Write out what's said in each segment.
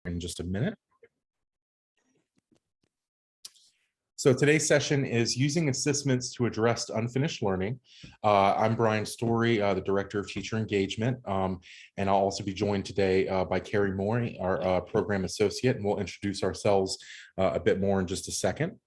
in just a minute. So today's session is using assessments to address unfinished learning. I'm Brian Story, the Director of Teacher Engagement, and I'll also be joined today by Carrie Moy, our Program Associate, and we'll introduce ourselves a bit more in just a second.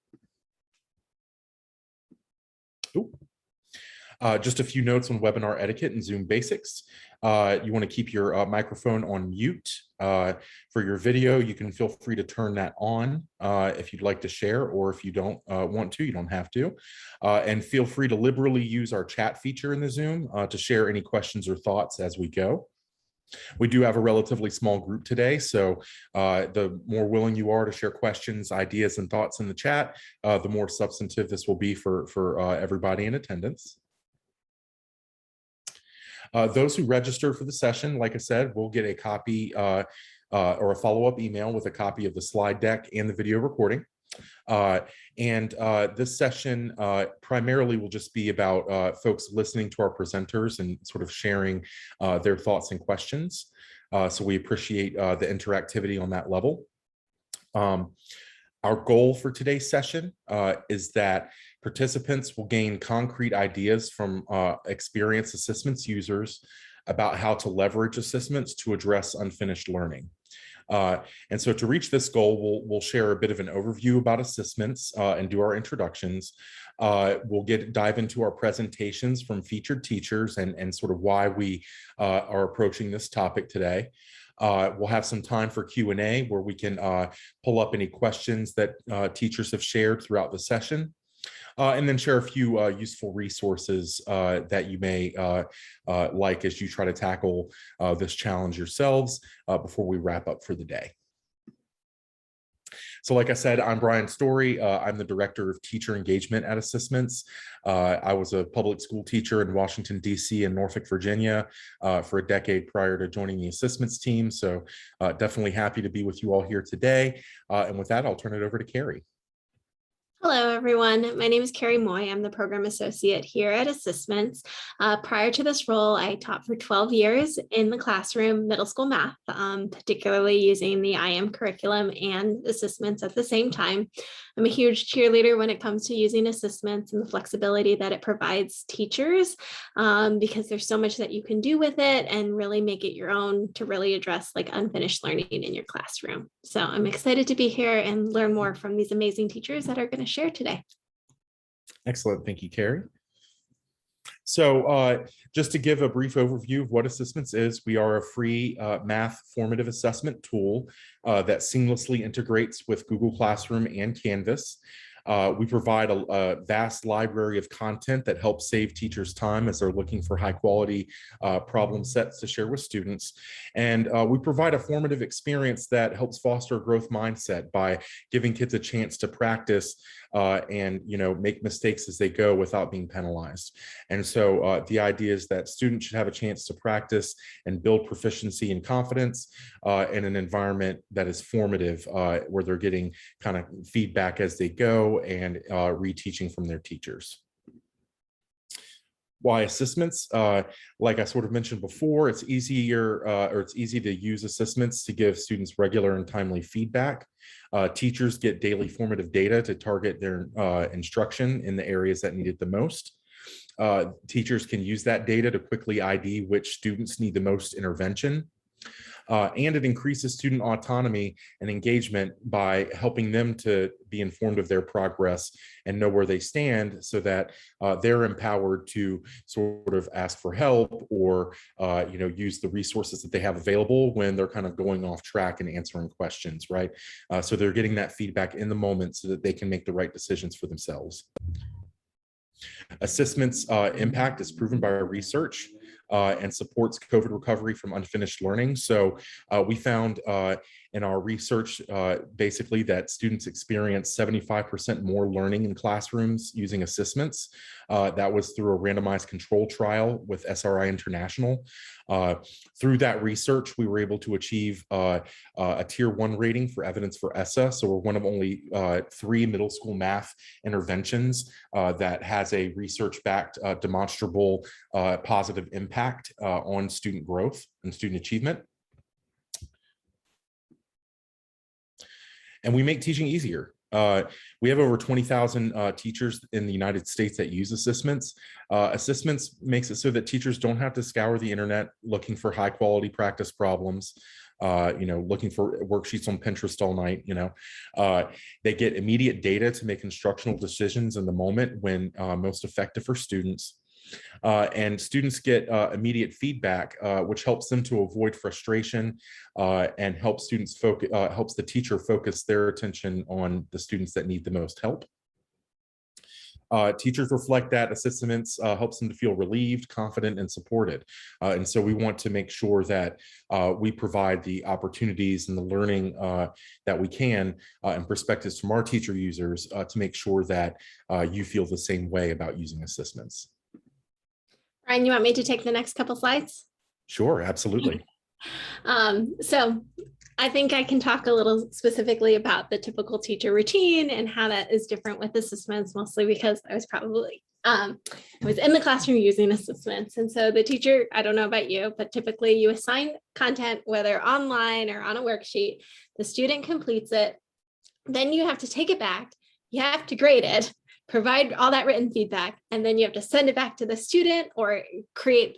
Just a few notes on webinar etiquette and Zoom basics. You want to keep your microphone on mute. For your video, you can feel free to turn that on if you'd like to share, or if you don't want to, you don't have to. And feel free to liberally use our chat feature in the Zoom to share any questions or thoughts as we go. We do have a relatively small group today, so the more willing you are to share questions, ideas, and thoughts in the chat, the more substantive this will be for everybody in attendance. Those who register for the session, like I said, will get a copy or a follow-up email with a copy of the slide deck and the video recording. This session primarily will just be about folks listening to our presenters and sort of sharing their thoughts and questions. So we appreciate the interactivity on that level. Our goal for today's session is that participants will gain concrete ideas from experienced assessments users about how to leverage assessments to address unfinished learning. And so to reach this goal, we'll share a bit of an overview about assessments and do our introductions. We'll dive into our presentations from featured teachers and sort of why we are approaching this topic today. We'll have some time for Q&A where we can pull up any questions that teachers have shared throughout the session. And then share a few useful resources that you may like as you try to tackle this challenge yourselves before we wrap up for the day. So like I said, I'm Brian Story. I'm the Director of Teacher Engagement at ASSISTments. I was a public school teacher in Washington, D.C. and Norfolk, Virginia for a decade prior to joining the assessments team. So definitely happy to be with you all here today. And with that, I'll turn it over to Carrie. Hello, everyone. My name is Carrie Moy. I'm the Program Associate here at ASSISTments. Prior to this role, I taught for 12 years in the classroom, middle school math, particularly using the IM curriculum and assessments at the same time. I'm a huge cheerleader when it comes to using assessments and the flexibility that it provides teachers, because there's so much that you can do with it and really make it your own to really address like unfinished learning in your classroom. So I'm excited to be here and learn more from these amazing teachers that are going to share today. Excellent. Thank you, Carrie. So just to give a brief overview of what assessments is, we are a free math formative assessment tool that seamlessly integrates with Google Classroom and Canvas. We provide a vast library of content that helps save teachers time as they're looking for high quality problem sets to share with students. And we provide a formative experience that helps foster a growth mindset by giving kids a chance to practice and make mistakes as they go without being penalized. And so the idea is that students should have a chance to practice and build proficiency and confidence in an environment that is formative, where they're getting kind of feedback as they go and reteaching from their teachers. Why assessments? Like I sort of mentioned before, it's easy to use assessments to give students regular and timely feedback. Teachers get daily formative data to target their instruction in the areas that need it the most. Teachers can use that data to quickly ID which students need the most intervention. And it increases student autonomy and engagement by helping them to be informed of their progress and know where they stand, so that they're empowered to sort of ask for help or use the resources that they have available when they're kind of going off track and answering questions, right? So they're getting that feedback in the moment so that they can make the right decisions for themselves. Assessments impact is proven by our research and supports COVID recovery from unfinished learning. So we found in our research basically that students experience 75% more learning in classrooms using assessments. That was through a randomized control trial with SRI International. Through that research, we were able to achieve a tier 1 rating for evidence for ESSA. So we're one of only 3 middle school math interventions that has a research-backed demonstrable positive impact on student growth and student achievement. And we make teaching easier. We have over 20,000 teachers in the United States that use ASSISTments. ASSISTments makes it so that teachers don't have to scour the internet looking for high quality practice problems, looking for worksheets on Pinterest all night. They get immediate data to make instructional decisions in the moment when most effective for students. And students get immediate feedback, which helps them to avoid frustration and helps students focus, helps the teacher focus their attention on the students that need the most help. Teachers reflect that ASSISTments helps them to feel relieved, confident, and supported. And so we want to make sure that we provide the opportunities and the learning that we can and perspectives from our teacher users to make sure that you feel the same way about using ASSISTments. Brian, you want me to take the next couple slides? Sure, absolutely. So I think I can talk a little specifically about the typical teacher routine and how that is different with ASSISTments, mostly because I was in the classroom using ASSISTments. And so the teacher, I don't know about you, but typically you assign content, whether online or on a worksheet, the student completes it, then you have to take it back, you have to grade it, provide all that written feedback, and then you have to send it back to the student or create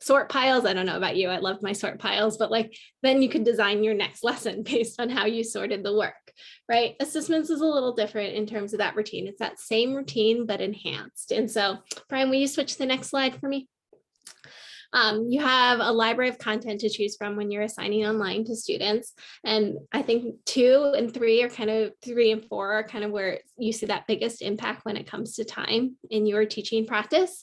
sort piles. I don't know about you, I love my sort piles, but then you could design your next lesson based on how you sorted the work, right? ASSISTments is a little different in terms of that routine. It's that same routine, but enhanced. And so, Brian, will you switch to the next slide for me? You have a library of content to choose from when you're assigning online to students. And I think 2 and 3 and 4 are kind of where you see that biggest impact when it comes to time in your teaching practice.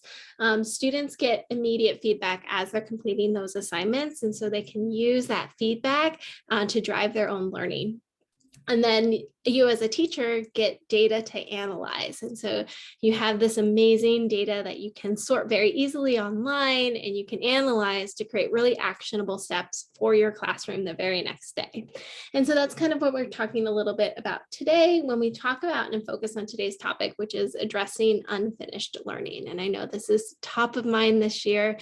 Students get immediate feedback as they're completing those assignments. And so they can use that feedback to drive their own learning. And then you as a teacher get data to analyze. And so you have this amazing data that you can sort very easily online and you can analyze to create really actionable steps for your classroom the very next day. And so that's kind of what we're talking a little bit about today when we talk about and focus on today's topic, which is addressing unfinished learning. And I know this is top of mind this year,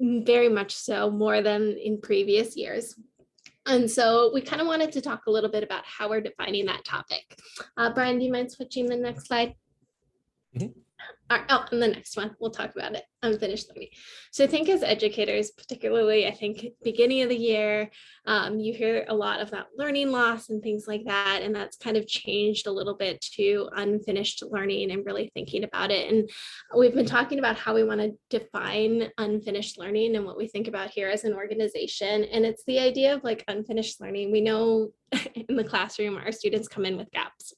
very much so, more than in previous years. And so we kind of wanted to talk a little bit about how we're defining that topic. Brian, do you mind switching the next slide? Mm-hmm. And the next one, we'll talk about it, unfinished learning. So I think as educators, particularly, I think beginning of the year, you hear a lot of that learning loss and things like that. And that's kind of changed a little bit to unfinished learning and really thinking about it. And we've been talking about how we want to define unfinished learning and what we think about here as an organization. And it's the idea of unfinished learning. We know in the classroom, our students come in with gaps.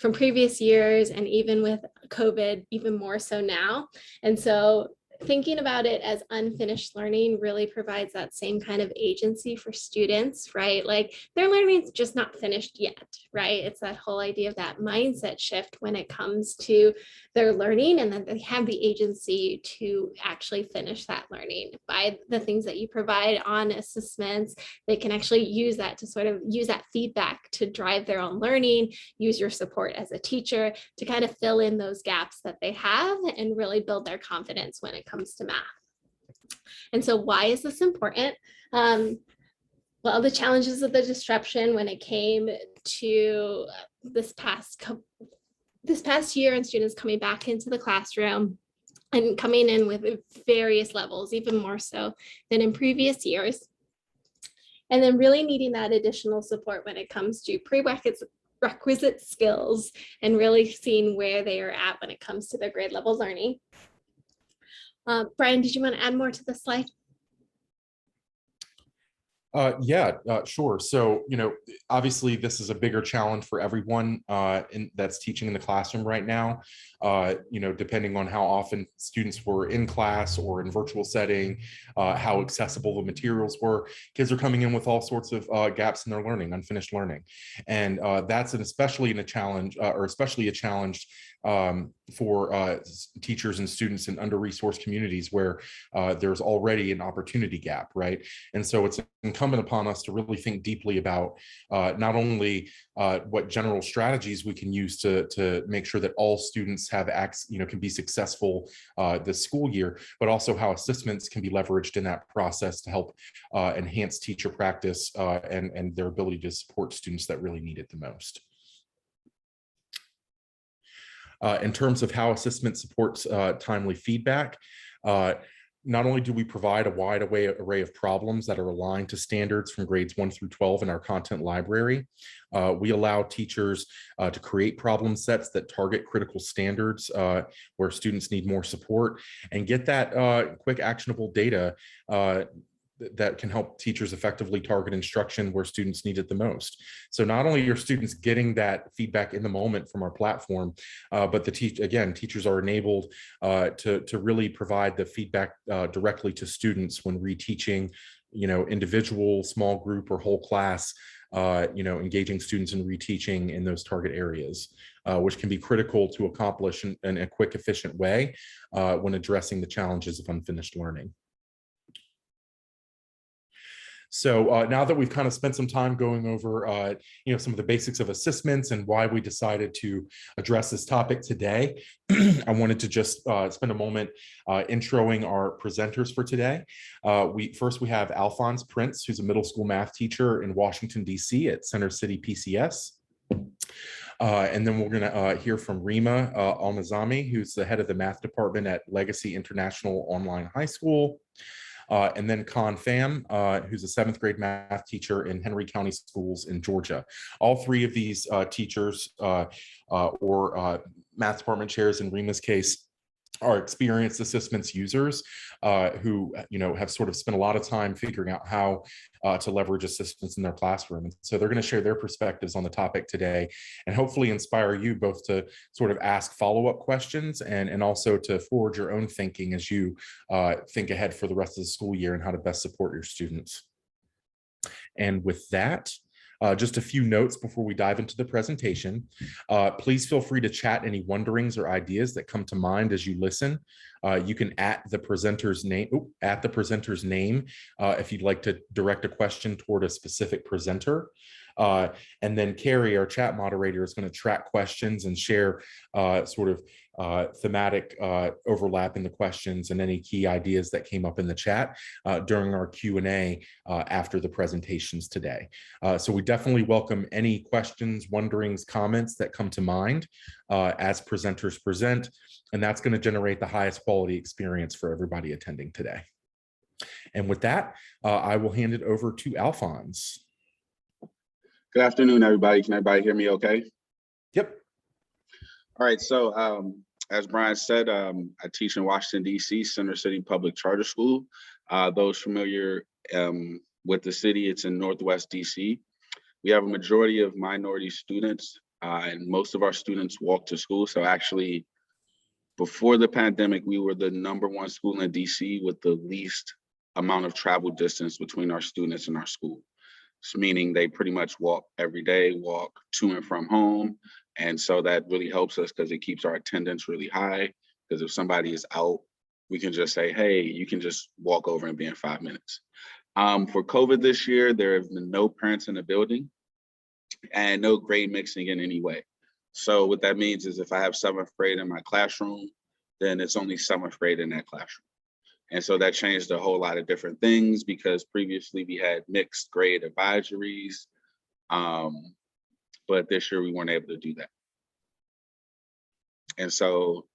From previous years, and even with COVID, even more so now. And so thinking about it as unfinished learning really provides that same kind of agency for students, right? Their learning's just not finished yet, right? It's that whole idea of that mindset shift when it comes to their learning, and then they have the agency to actually finish that learning by the things that you provide on ASSISTments. They can actually use that to sort of use that feedback to drive their own learning, use your support as a teacher to kind of fill in those gaps that they have and really build their confidence when it comes to math. And so why is this important? Well, the challenges of the disruption when it came to this past year and students coming back into the classroom and coming in with various levels, even more so than in previous years. And then really needing that additional support when it comes to prerequisite skills and really seeing where they are at when it comes to their grade level learning. Brian, did you want to add more to this slide? Sure. So, obviously this is a bigger challenge for everyone that's teaching in the classroom right now, depending on how often students were in class or in virtual setting, how accessible the materials were. Kids are coming in with all sorts of gaps in their learning, unfinished learning. And that's especially a challenge for teachers and students in under-resourced communities where there's already an opportunity gap, right? And so it's incumbent upon us to really think deeply about not only what general strategies we can use to make sure that all students have can be successful this school year, but also how assessments can be leveraged in that process to help enhance teacher practice and their ability to support students that really need it the most. In terms of how assessment supports timely feedback, not only do we provide a wide array of problems that are aligned to standards from grades 1 through 12 in our content library, we allow teachers to create problem sets that target critical standards where students need more support and get that quick actionable data that can help teachers effectively target instruction where students need it the most. So not only are students getting that feedback in the moment from our platform, but teachers are enabled to really provide the feedback directly to students when reteaching, individual, small group, or whole class, engaging students in reteaching in those target areas, which can be critical to accomplish in a quick, efficient way when addressing the challenges of unfinished learning. So now that we've kind of spent some time going over, some of the basics of assessments and why we decided to address this topic today, I wanted to just spend a moment introing our presenters for today. We have Alphonse Prince, who's a middle school math teacher in Washington, D.C. at Center City PCS. And then we're going to hear from Rima Alnazami, who's the head of the math department at Legacy International Online High School. And then Con Pham, who's a 7th grade math teacher in Henry County Schools in Georgia. All three of these teachers or math department chairs, in Rima's case, are experienced assessments users who have sort of spent a lot of time figuring out how to leverage assessments in their classroom. And so they're going to share their perspectives on the topic today and hopefully inspire you both to sort of ask follow-up questions and also to forward your own thinking as you think ahead for the rest of the school year and how to best support your students. And with that, just a few notes before we dive into the presentation. Please feel free to chat any wonderings or ideas that come to mind as you listen. You can at the presenter's name if you'd like to direct a question toward a specific presenter. And then Carrie, our chat moderator, is going to track questions and share thematic overlap in the questions and any key ideas that came up in the chat during our Q&A after the presentations today. So we definitely welcome any questions, wonderings, comments that come to mind as presenters present, and that's going to generate the highest quality experience for everybody attending today. And with that, I will hand it over to Alphonse. Good afternoon, everybody. Can everybody hear me okay? Yep. All right, so as Brian said, I teach in Washington, D.C., Center City Public Charter School. Those familiar with the city, it's in Northwest D.C. We have a majority of minority students, and most of our students walk to school. So actually, before the pandemic, we were the #1 school in D.C. with the least amount of travel distance between our students and our school. Meaning they pretty much walk every day, walk to and from home. And so that really helps us because it keeps our attendance really high. Because if somebody is out, we can just say, hey, you can just walk over and be in 5 minutes. For COVID this year, there have been no parents in the building and no grade mixing in any way. So what that means is if I have 7th grade in my classroom, then it's only 7th grade in that classroom. And so that changed a whole lot of different things because previously we had mixed grade advisories, but this year we weren't able to do that. And so,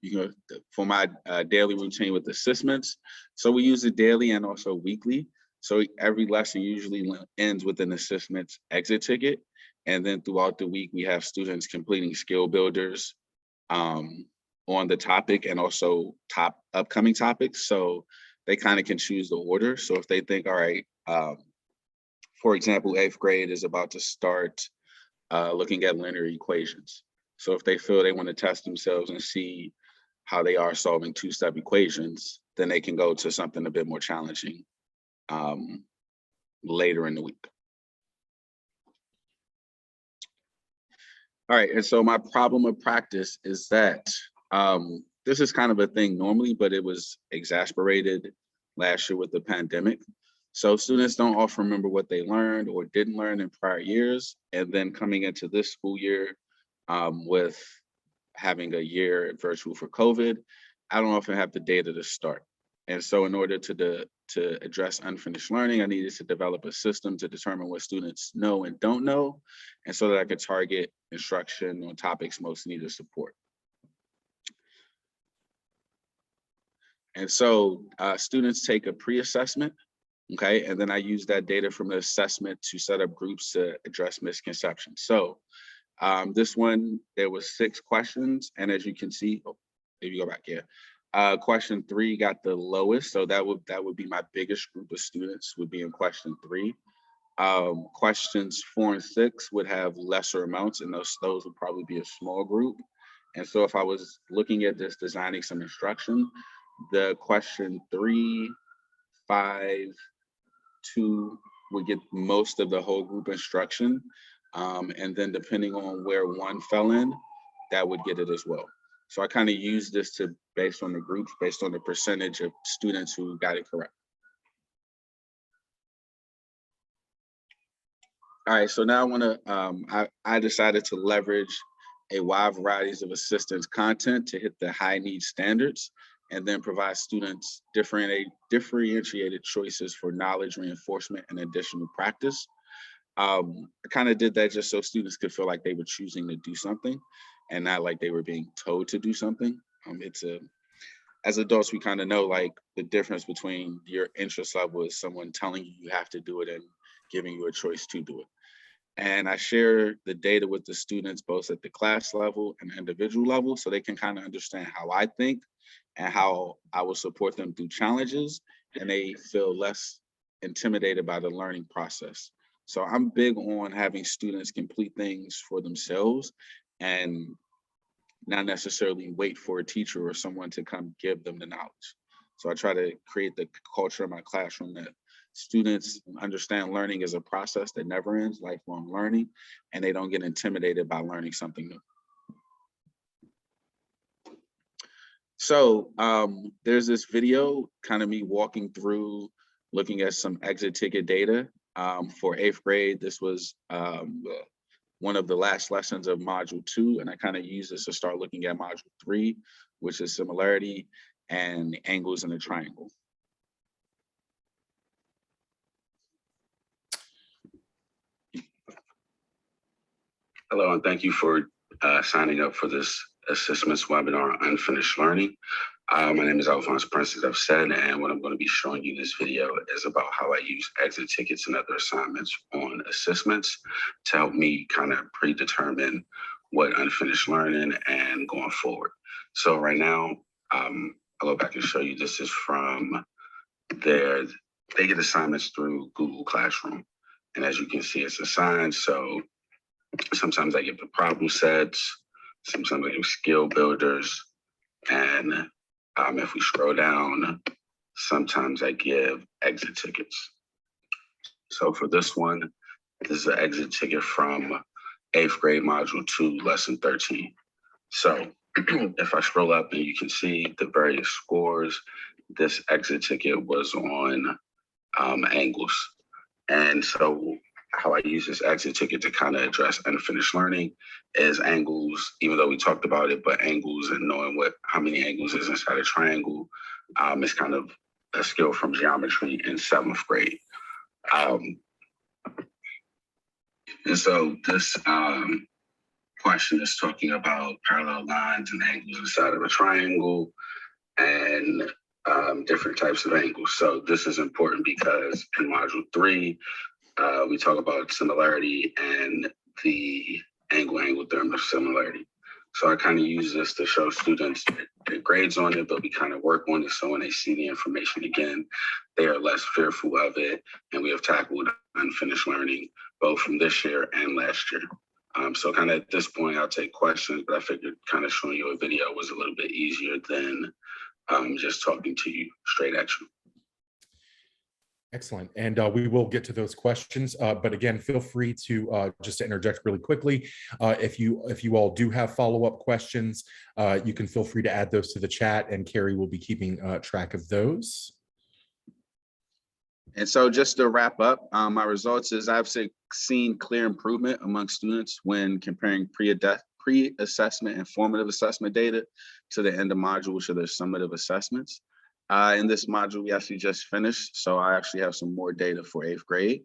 for my daily routine with assessments, so we use it daily and also weekly. So every lesson usually ends with an assessments exit ticket. And then throughout the week, we have students completing skill builders on the topic and also upcoming topics. So they kind of can choose the order. So if they think, all right, for example, 8th grade is about to start looking at linear equations. So if they feel they want to test themselves and see how they are solving 2-step equations, then they can go to something a bit more challenging later in the week. All right, and so my problem of practice is that This is kind of a thing normally, but it was exacerbated last year with the pandemic. So students don't often remember what they learned or didn't learn in prior years. And then coming into this school year with having a year virtual for COVID, I don't often have the data to start. And so in order to address unfinished learning, I needed to develop a system to determine what students know and don't know, and so that I could target instruction on topics most needed support. And so students take a pre-assessment, okay? And then I use that data from the assessment to set up groups to address misconceptions. So this one, there was 6 questions. And as you can see, oh, if you go back here, question 3 got the lowest. So that would be my biggest group of students would be in question 3. Questions 4 and 6 would have lesser amounts, and those would probably be a small group. And so if I was looking at this, designing some instruction, the question 3, 5, 2 would get most of the whole group instruction. And then depending on where 1 fell in, that would get it as well. So I kind of use this based on the groups, based on the percentage of students who got it correct. All right, so now I want to, I decided to leverage a wide varieties of assistance content to hit the high need standards, and then provide students differentiated choices for knowledge reinforcement and additional practice. I kind of did that just so students could feel like they were choosing to do something and not like they were being told to do something. As adults, we kind of know like the difference between your interest level is someone telling you have to do it and giving you a choice to do it. And I share the data with the students, both at the class level and individual level, so they can kind of understand how I think and how I will support them through challenges, and they feel less intimidated by the learning process. So I'm big on having students complete things for themselves and not necessarily wait for a teacher or someone to come give them the knowledge. So I try to create the culture in my classroom that students understand learning is a process that never ends, lifelong learning, and they don't get intimidated by learning something new. So there's this video, kind of me walking through, looking at some exit ticket data for 8th grade. This was one of the last lessons of module 2, and I kind of use this to start looking at module 3, which is similarity and angles in a triangle. Hello, and thank you for signing up for this ASSISTments webinar on unfinished learning. My name is Alphonse Prince, as I've said, and what I'm going to be showing you this video is about how I use exit tickets and other assignments on ASSISTments to help me kind of predetermine what unfinished learning and going forward. So right now, I'll go back and show you, this is from they get assignments through Google Classroom. And as you can see, it's assigned. So sometimes I give the problem sets, sometimes I give skill builders, and if we scroll down, sometimes I give exit tickets. So for this one, this is an exit ticket from 8th grade module 2, lesson 13. So if I scroll up and you can see the various scores, this exit ticket was on angles. And so how I use this exit ticket to kind of address unfinished learning is angles, even though we talked about it, but angles and knowing how many angles is inside a triangle is kind of a skill from geometry in 7th grade. And so this question is talking about parallel lines and angles inside of a triangle and different types of angles. So this is important because in module 3, we talk about similarity and the angle theorem of similarity. So I kind of use this to show students their grades on it, but we kind of work on it so when they see the information again, they are less fearful of it. And we have tackled unfinished learning both from this year and last year. So kind of at this point, I'll take questions, but I figured kind of showing you a video was a little bit easier than just talking to you straight at you. Excellent. And we will get to those questions. But again, feel free to just to interject really quickly. If you all do have follow-up questions, you can feel free to add those to the chat, and Carrie will be keeping track of those. And so just to wrap up, my results is I've seen clear improvement among students when comparing pre-assessment and formative assessment data to the end of module, which are the summative assessments. In this module, we actually just finished, so I actually have some more data for 8th grade.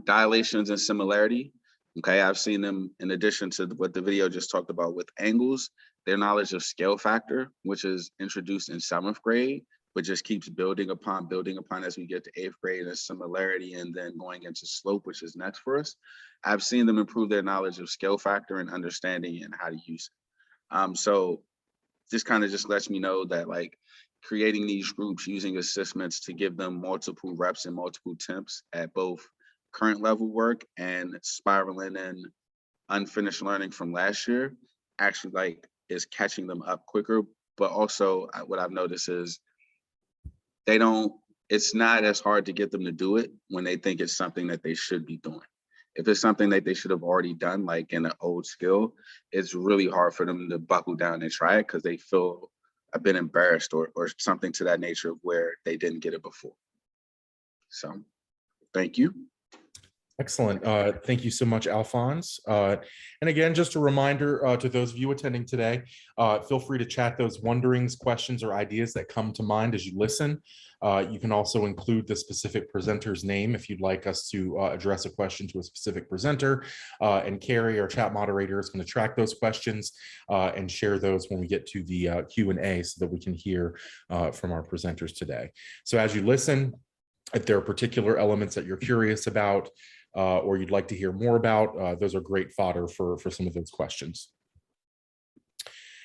Dilations and similarity, okay, I've seen them in addition to what the video just talked about with angles, their knowledge of scale factor, which is introduced in 7th grade, but just keeps building upon as we get to 8th grade, and similarity, and then going into slope, which is next for us. I've seen them improve their knowledge of scale factor and understanding and how to use it. So this kind of just lets me know that like creating these groups using assessments to give them multiple reps and multiple attempts at both current level work and spiraling in unfinished learning from last year actually like is catching them up quicker. But also what I've noticed is it's not as hard to get them to do it when they think it's something that they should be doing. If it's something that they should have already done, like in an old skill, it's really hard for them to buckle down and try it because they feel a bit embarrassed or something to that nature of where they didn't get it before. So, thank you. Excellent. Thank you so much, Alphonse. And again, just a reminder to those of you attending today, feel free to chat those wonderings, questions, or ideas that come to mind as you listen. You can also include the specific presenter's name if you'd like us to address a question to a specific presenter. And Carrie, our chat moderator, is going to track those questions and share those when we get to the Q&A so that we can hear from our presenters today. So as you listen, if there are particular elements that you're curious about, or you'd like to hear more about, those are great fodder for some of those questions.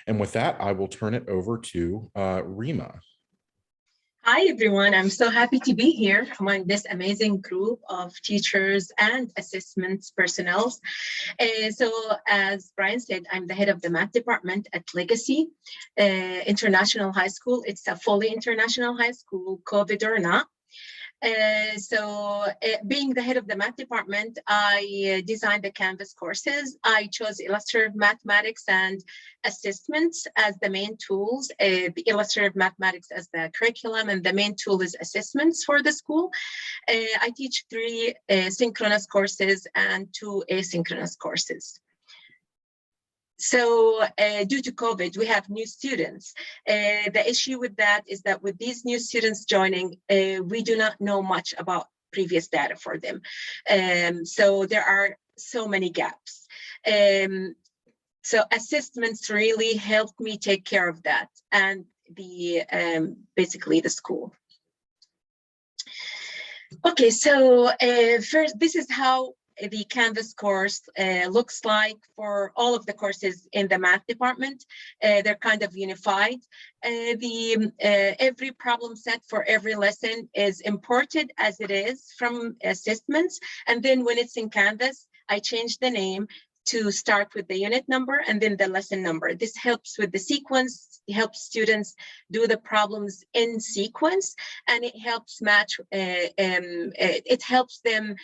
And with that, I will turn it over to Rima. Hi, everyone. I'm so happy to be here among this amazing group of teachers and assessments personnel. So as Brian said, I'm the head of the math department at Legacy International High School. It's a fully international high school, COVID or not. Being the head of the math department, I designed the Canvas courses. I chose illustrative mathematics and assessments as the main tools, the illustrative mathematics as the curriculum, and the main tool is assessments for the school. I teach 3 synchronous courses and 2 asynchronous courses. So due to COVID, we have new students. The issue with that is that with these new students joining, we do not know much about previous data for them. So there are so many gaps. So assessments really helped me take care of that and basically the school. Okay, so first, this is how the Canvas course looks like for all of the courses in the math department. They're kind of unified. Every problem set for every lesson is imported as it is from assessments. And then when it's in Canvas, I change the name to start with the unit number and then the lesson number. This helps with the sequence, it helps students do the problems in sequence, and it helps match, it helps them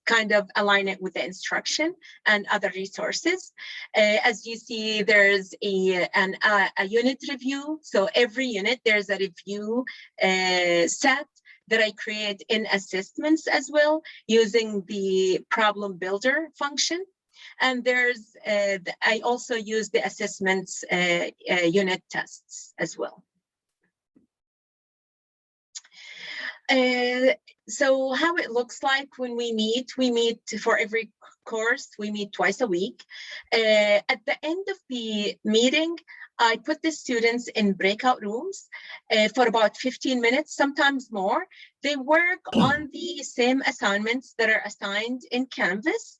kind of align it with the instruction and other resources. As you see, there's a unit review. So every unit, there's a review set that I create in assessments as well, using the problem builder function. And there's, I also use the assessments unit tests as well. So how it looks like when we meet for every course, we meet twice a week. At the end of the meeting, I put the students in breakout rooms for about 15 minutes, sometimes more. They work on the same assignments that are assigned in Canvas.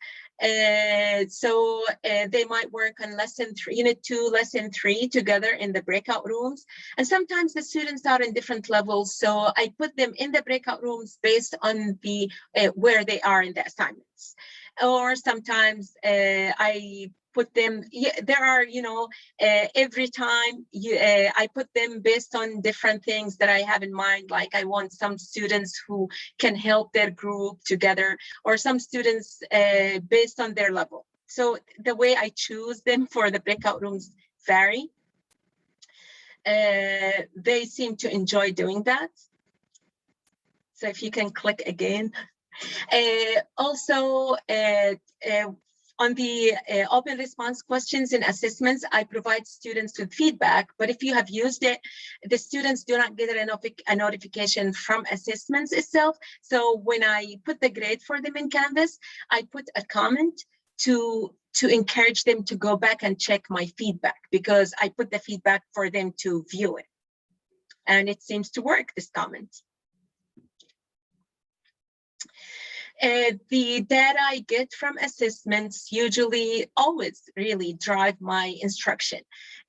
So they might work on lesson 3, unit 2, lesson 3 together in the breakout rooms. And sometimes the students are in different levels. So I put them in the breakout rooms based on the where they are in the assignments. Or sometimes I put them, there are, every time I put them based on different things that I have in mind. Like I want some students who can help their group together, or some students based on their level. So the way I choose them for the breakout rooms vary. They seem to enjoy doing that. So if you can click again. Also, on the open response questions and assessments, I provide students with feedback, but if you have used it, the students do not get a notification from assessments itself. So when I put the grade for them in Canvas, I put a comment to encourage them to go back and check my feedback, because I put the feedback for them to view it. And it seems to work, this comment. The data I get from assessments usually always really drive my instruction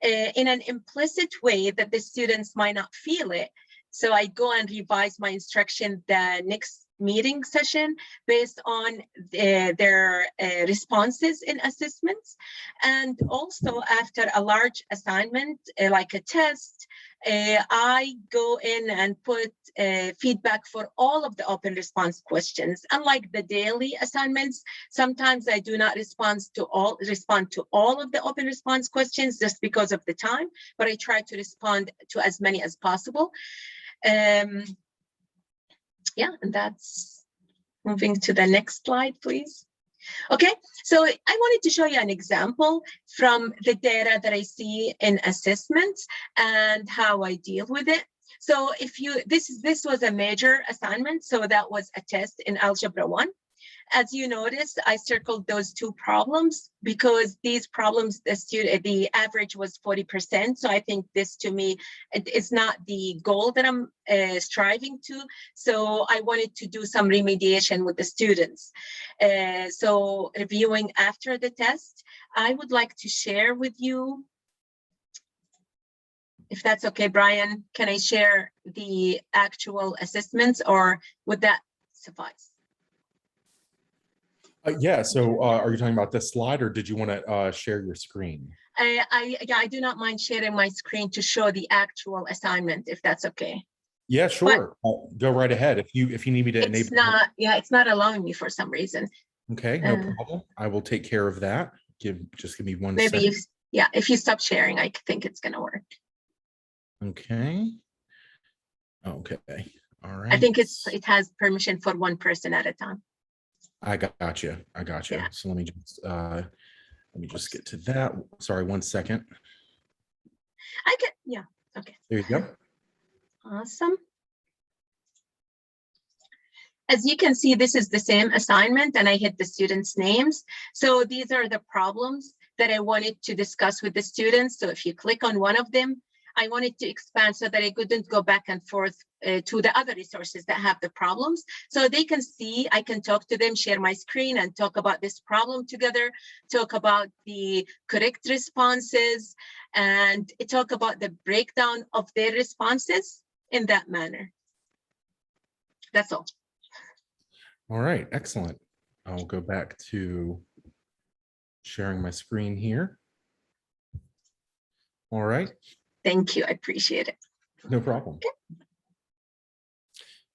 in an implicit way that the students might not feel it. So I go and revise my instruction the next meeting session based on their responses in assessments. And also after a large assignment, like a test, I go in and put feedback for all of the open response questions. Unlike the daily assignments, sometimes I do not respond to all of the open response questions just because of the time, but I try to respond to as many as possible. Yeah, and that's moving to the next slide, please. Okay, so I wanted to show you an example from the data that I see in assessments and how I deal with it. So if you, this was a major assignment, so that was a test in Algebra 1. As you notice, I circled those two problems because these problems, the average was 40%. So I think this, to me, is not the goal that I'm striving to. So I wanted to do some remediation with the students. So reviewing after the test, I would like to share with you, if that's okay, Brian, can I share the actual assessments, or would that suffice? Yeah, so are you talking about this slide, or did you want to share your screen? Yeah, I do not mind sharing my screen to show the actual assignment, if that's okay. Yeah, sure. Go right ahead. If you need me to enable. It's not, yeah, it's not allowing me for some reason. Okay, no problem. I will take care of that. Just give me one second. Maybe if you stop sharing, I think it's gonna work. Okay. Okay. All right. I think it has permission for one person at a time. I got you. Yeah. So let me just get to that. Sorry, 1 second. Yeah, okay. There you go. Awesome. As you can see, this is the same assignment, and I hit the students' names. So these are the problems that I wanted to discuss with the students. So if you click on one of them, I wanted to expand so that I couldn't go back and forth to the other resources that have the problems. So they can see, I can talk to them, share my screen, and talk about this problem together, talk about the correct responses, and talk about the breakdown of their responses in that manner. That's all. All right, excellent. I'll go back to sharing my screen here. All right. Thank you, I appreciate it. No problem. Okay.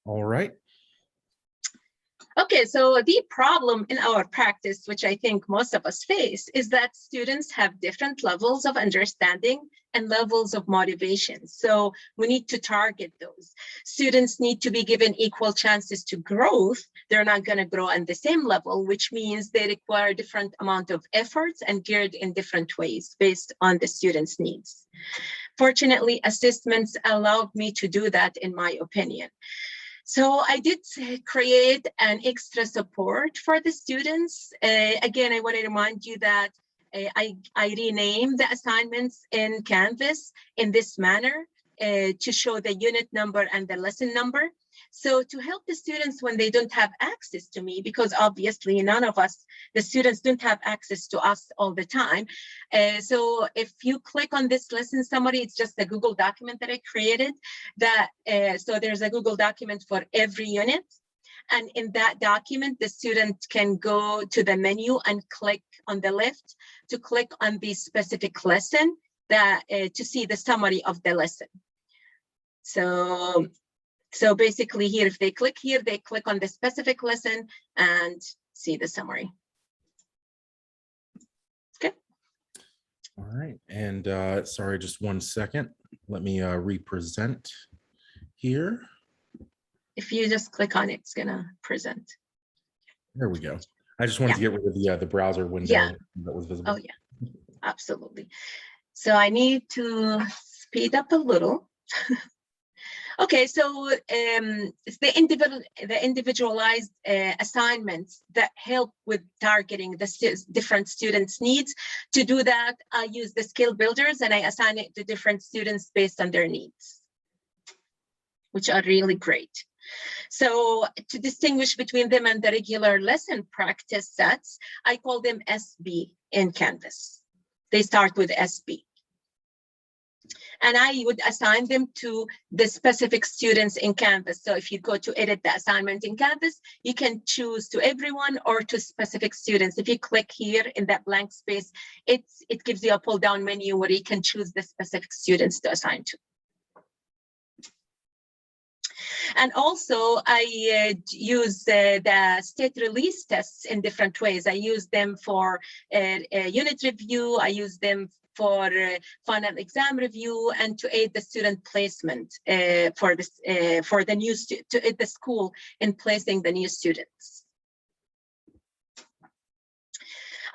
All right. Okay, so the problem in our practice, which I think most of us face, is that students have different levels of understanding and levels of motivation. So we need to target those. Students need to be given equal chances to growth. They're not going to grow at the same level, which means they require different amount of efforts and geared in different ways based on the students' needs. Fortunately, assessments allowed me to do that, in my opinion. So I did create an extra support for the students. Again, I want to remind you that I renamed the assignments in Canvas in this manner to show the unit number and the lesson number. So to help the students when they don't have access to me, because obviously none of us, the students don't have access to us all the time. So if you click on this lesson summary, it's just a Google document that I created. So there's a Google document for every unit. And in that document, the student can go to the menu and click on the left to click on the specific lesson that to see the summary of the lesson. So basically here, if they click here, they click on the specific lesson and see the summary. Okay. All right. And sorry, just 1 second. Let me represent here. If you just click on it, it's gonna present. There we go. I just wanted to get rid of the browser window that was visible. Oh yeah, absolutely. So I need to speed up a little. Okay, so it's the individualized assignments that help with targeting the different students' needs. To do that, I use the skill builders and I assign it to different students based on their needs, which are really great. So to distinguish between them and the regular lesson practice sets, I call them SB in Canvas. They start with SB. And I would assign them to the specific students in Canvas. So if you go to edit the assignment in Canvas, you can choose to everyone or to specific students. If you click here in that blank space, it gives you a pull down menu where you can choose the specific students to assign to. And also I use the state release tests in different ways. I use them for unit review. I use them for final exam review and to aid the student placement for the new to aid the school in placing the new students.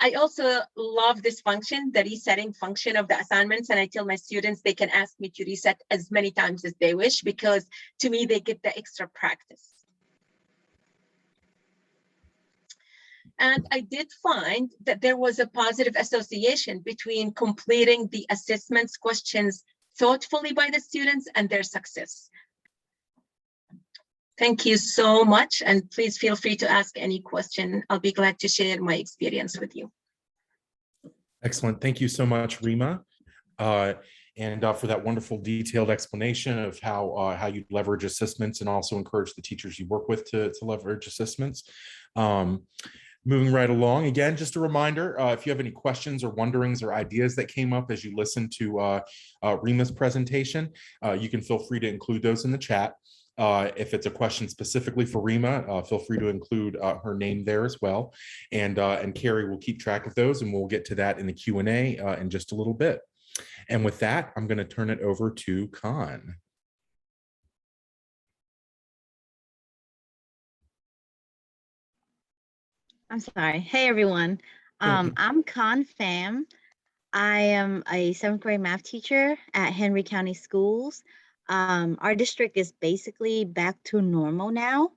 I also love this function, the resetting function of the assignments, and I tell my students they can ask me to reset as many times as they wish, because to me, they get the extra practice. And I did find that there was a positive association between completing the assessments questions thoughtfully by the students and their success. Thank you so much, and please feel free to ask any question. I'll be glad to share my experience with you. Excellent. Thank you so much, Rima, and for that wonderful detailed explanation of how you leverage assessments and also encourage the teachers you work with to leverage assessments. Moving right along, again, just a reminder, if you have any questions or wonderings or ideas that came up as you listen to Rima's presentation, you can feel free to include those in the chat. If it's a question specifically for Rima, feel free to include her name there as well. And Carrie will keep track of those, and we'll get to that in the Q&A in just a little bit. And with that, I'm going to turn it over to Khan. I'm sorry. Hey, everyone. I'm Khan Pham. I am a 7th grade math teacher at Henry County Schools. Our district is basically back to normal now.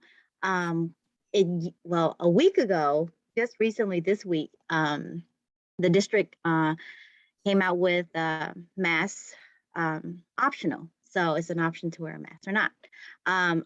Well, a week ago, just recently this week, the district came out with masks optional. So it's an option to wear a mask or not.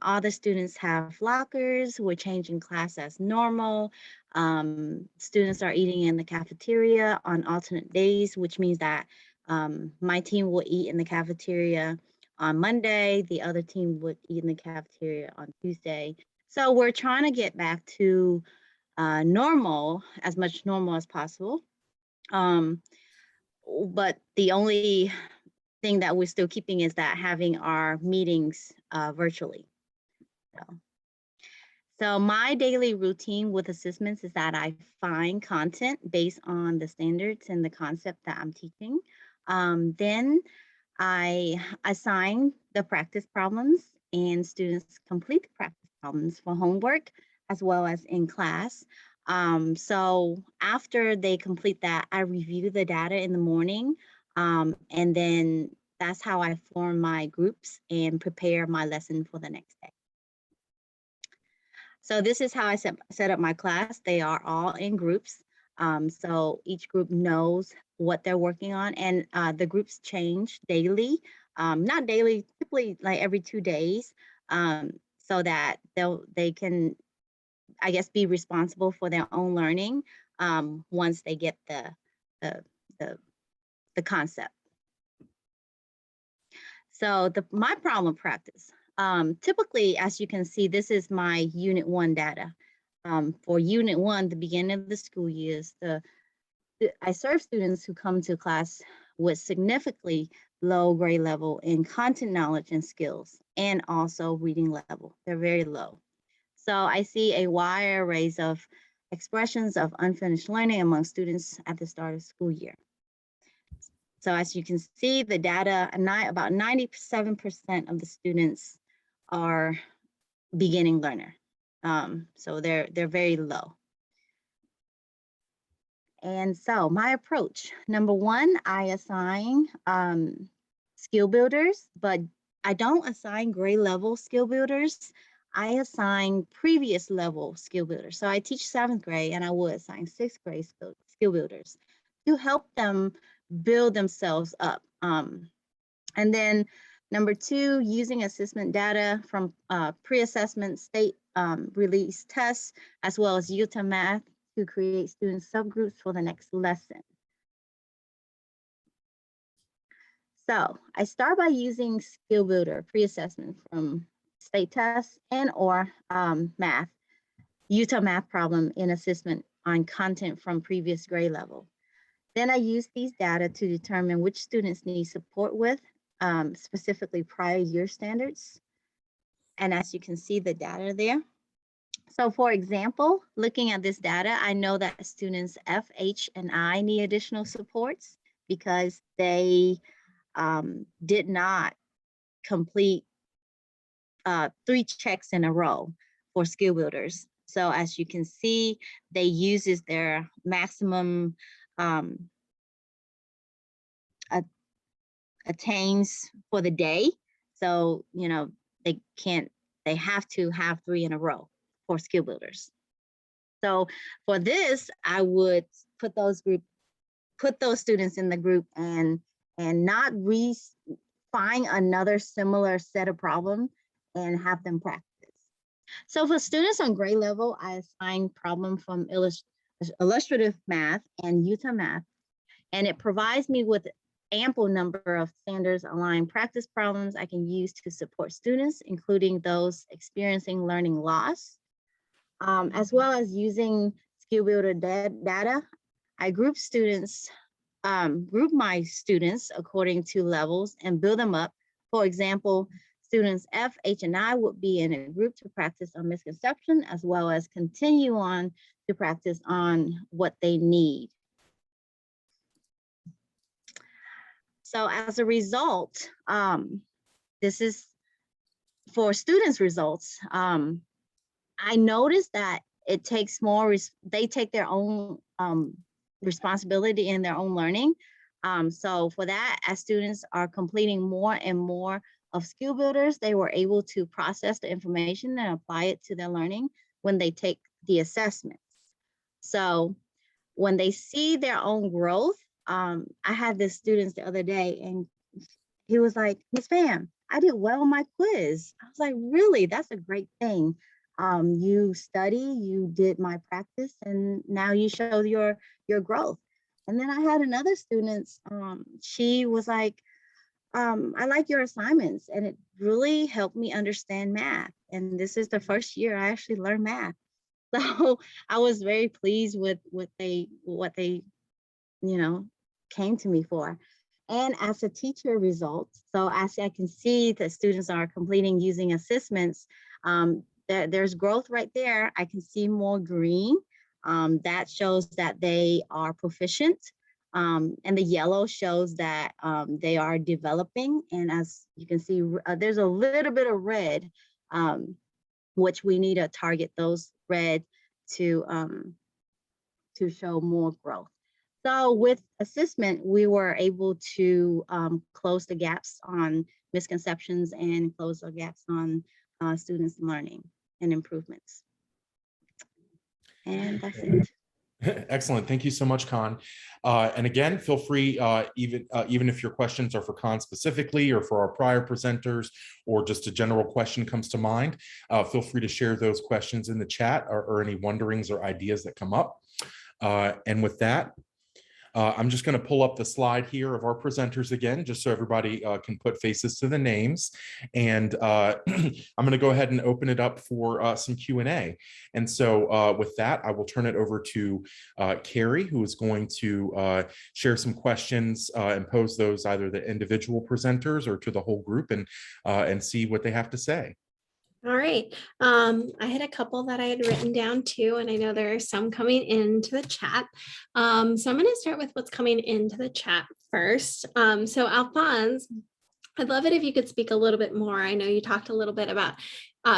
All the students have lockers. We're changing class as normal. Students are eating in the cafeteria on alternate days, which means that my team will eat in the cafeteria on Monday. The other team would eat in the cafeteria on Tuesday. So we're trying to get back to normal, as much normal as possible. But the only thing that we're still keeping is that having our meetings virtually. So my daily routine with assessments is that I find content based on the standards and the concept that I'm teaching. Then I assign the practice problems, and students complete the practice problems for homework as well as in class. So after they complete that, I review the data in the morning, and then that's how I form my groups and prepare my lesson for the next day. So this is how I set up my class. They are all in groups. So each group knows what they're working on, and the groups change daily, not daily, typically like every 2 days, so that they can, I guess, be responsible for their own learning once they get the concept. So my problem practice. Typically, as you can see, this is my Unit 1 data. For Unit 1, the beginning of the school years, I serve students who come to class with significantly low grade level in content knowledge and skills, and also reading level. They're very low. So I see a wide array of expressions of unfinished learning among students at the start of school year. So as you can see, the data, about 97% of the students are beginning learner. So they're very low. And so my approach, number one, I assign skill builders, but I don't assign grade level skill builders. I assign previous level skill builders. So I teach 7th grade, and I would assign 6th grade skill builders to help them build themselves up. And then number two, using assessment data from pre-assessment state release tests, as well as Utah Math to create student subgroups for the next lesson. So I start by using Skill Builder pre-assessment from state tests and or math, Utah Math problem in assessment on content from previous grade level. Then I use these data to determine which students need support with, specifically prior year standards. And as you can see the data there. So for example, looking at this data, I know that students F, H, and I need additional supports because they did not complete 3 checks in a row for skill builders. So as you can see, they uses their maximum attains for the day. So, you know, they have to have 3 in a row for skill builders. So for this, I would put those students in the group and not find another similar set of problems and have them practice. So for students on grade level, I assign problem from illustrative math and Utah Math, and it provides me with ample number of standards aligned practice problems I can use to support students, including those experiencing learning loss, as well as using Skill Builder data. I group my students according to levels and build them up. For example, students F, H, and I would be in a group to practice on misconception, as well as continue on to practice on what they need. So as a result, this is for students' results. I noticed that it takes more, they take their own responsibility in their own learning. So for that, as students are completing more and more of skill builders, they were able to process the information and apply it to their learning when they take the assessments. So when they see their own growth, I had this student the other day and he was like, Ms. Pham, I did well on my quiz. I was like, really? That's a great thing. You study, you did my practice, and now you show your growth. And then I had another student, she was like, I like your assignments, and it really helped me understand math. And this is the first year I actually learned math. So I was very pleased with what they, you know, came to me for. And as a teacher result, so as I can see that students are completing using assessments, there's growth right there. I can see more green. That shows that they are proficient. And the yellow shows that they are developing. And as you can see, there's a little bit of red, which we need to target those red to show more growth. So with assessment, we were able to close the gaps on misconceptions and close the gaps on students' learning and improvements. And that's it. Excellent. Thank you so much, Con. And again, feel free, even if your questions are for Con specifically or for our prior presenters, or just a general question comes to mind, feel free to share those questions in the chat or any wonderings or ideas that come up. And with that, I'm just going to pull up the slide here of our presenters again, just so everybody can put faces to the names. And I'm going to go ahead and open it up for some Q&A. And so with that, I will turn it over to Carrie, who is going to share some questions and pose those either the individual presenters or to the whole group, and see what they have to say. All right. I had a couple that I had written down too, and I know there are some coming into the chat. So I'm going to start with what's coming into the chat first. So Alphonse, I'd love it if you could speak a little bit more. I know you talked a little bit about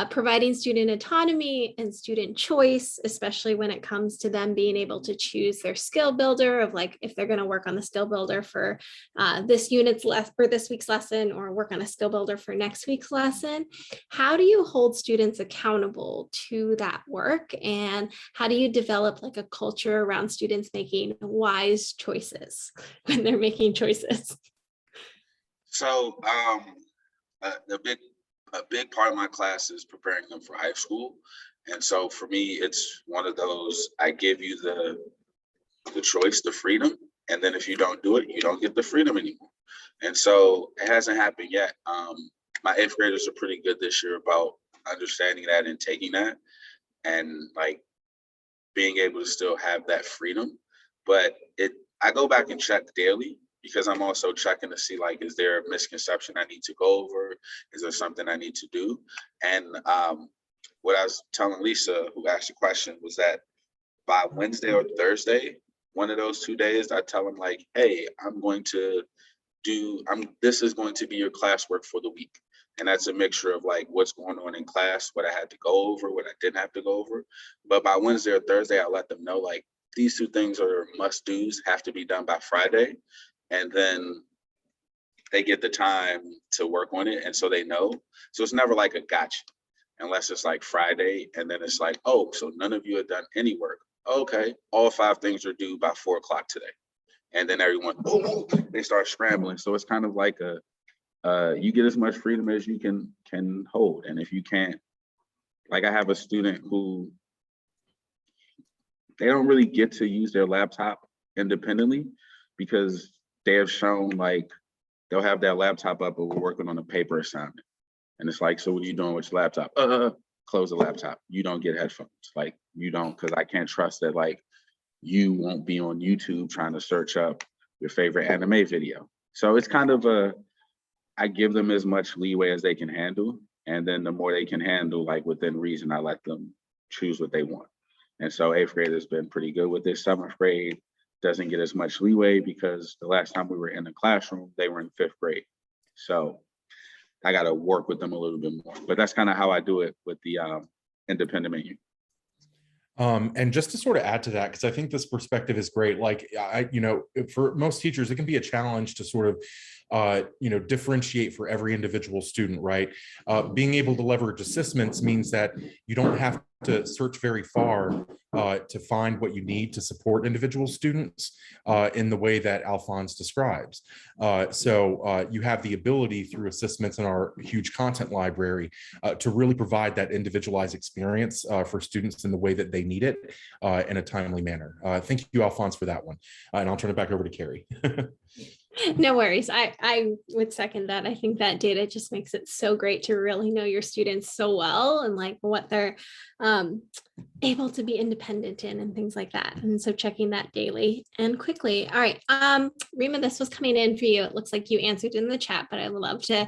providing student autonomy and student choice, especially when it comes to them being able to choose their skill builder of like if they're going to work on the skill builder for this unit's for this week's lesson or work on a skill builder for next week's lesson. How do you hold students accountable to that work? And how do you develop like a culture around students making wise choices when they're making choices? So a big part of my class is preparing them for high school. And so for me, it's one of those, I give you the choice, the freedom. And then if you don't do it, you don't get the freedom anymore. And so it hasn't happened yet. My 8th graders are pretty good this year about understanding that and taking that and like being able to still have that freedom. But I go back and check daily, because I'm also checking to see, like, is there a misconception I need to go over? Is there something I need to do? And what I was telling Lisa, who asked the question, was that by Wednesday or Thursday, one of those 2 days, I tell them like, hey, this is going to be your classwork for the week. And that's a mixture of like what's going on in class, what I had to go over, what I didn't have to go over. But by Wednesday or Thursday, I let them know like these 2 things are must-dos, have to be done by Friday. And then they get the time to work on it. And so they know. So it's never like a gotcha, unless it's like Friday. And then it's like, oh, so none of you have done any work. Okay, all 5 things are due by 4 o'clock today. And then everyone, oh, they start scrambling. So it's kind of like you get as much freedom as you can hold. And if you can't, like I have a student who, they don't really get to use their laptop independently because they have shown like they'll have their laptop up, but we're working on a paper assignment. And it's like, so what are you doing with your laptop? Close the laptop. You don't get headphones. Like you don't, because I can't trust that like you won't be on YouTube trying to search up your favorite anime video. So it's kind of I give them as much leeway as they can handle. And then the more they can handle, like within reason, I let them choose what they want. And so 8th grade has been pretty good with this. 7th grade doesn't get as much leeway because the last time we were in the classroom, they were in 5th grade. So I got to work with them a little bit more, but that's kind of how I do it with the independent menu. And just to sort of add to that, because I think this perspective is great. Like, for most teachers, it can be a challenge to sort of, differentiate for every individual student, right? Being able to leverage assessments means that you don't have to search very far to find what you need to support individual students in the way that Alphonse describes. So you have the ability through assessments in our huge content library to really provide that individualized experience for students in the way that they need it in a timely manner. Thank you, Alphonse, for that one. And I'll turn it back over to Carrie. No worries. I would second that. I think that data just makes it so great to really know your students so well and like what they're able to be independent in and things like that. And so checking that daily and quickly. All right. Rima, this was coming in for you. It looks like you answered in the chat, but I would love to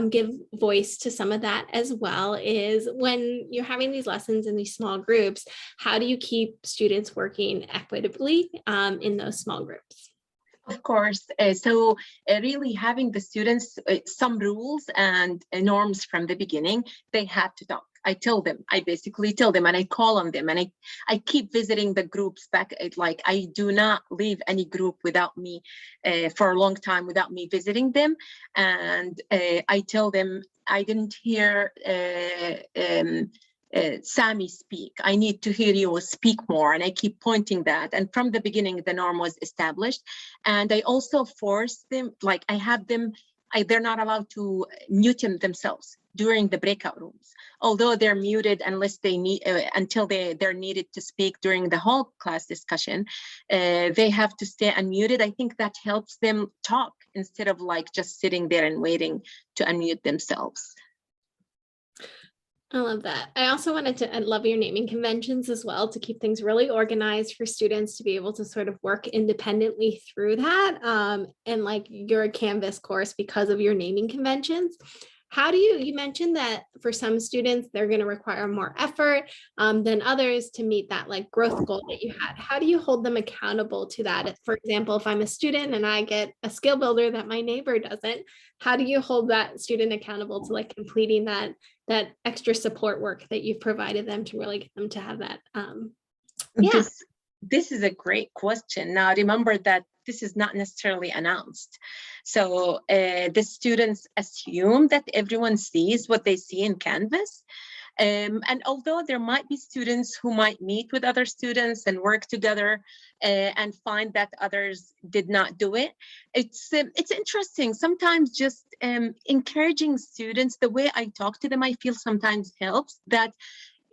give voice to some of that as well. Is when you're having these lessons in these small groups, how do you keep students working equitably in those small groups? Of course. So really having the students some rules and norms from the beginning, they have to talk. I basically tell them and I call on them and I keep visiting the groups back. Like I do not leave any group without me for a long time without me visiting them. And I tell them I didn't hear Sammy speak. I need to hear you speak more. And I keep pointing that. And from the beginning, the norm was established. And I also force them, like I have them, they're not allowed to mute themselves. during the breakout rooms, although they're muted unless they need until they're needed to speak during the whole class discussion. They have to stay unmuted. I think that helps them talk instead of like just sitting there and waiting to unmute themselves. I love that. I also wanted to, I love your naming conventions as well, to keep things really organized for students to be able to sort of work independently through that. And like your Canvas course, because of your naming conventions. How do you mentioned that for some students, they're going to require more effort than others to meet that like growth goal that you had. How do you hold them accountable to that? For example, if I'm a student and I get a skill builder that my neighbor doesn't, how do you hold that student accountable to like completing that extra support work that you've provided them to really get them to have that? Yeah. This is a great question. Now, remember that this is not necessarily announced. So the students assume that everyone sees what they see in Canvas. And although there might be students who might meet with other students and work together and find that others did not do it, it's interesting. Sometimes just encouraging students, the way I talk to them, I feel sometimes helps. That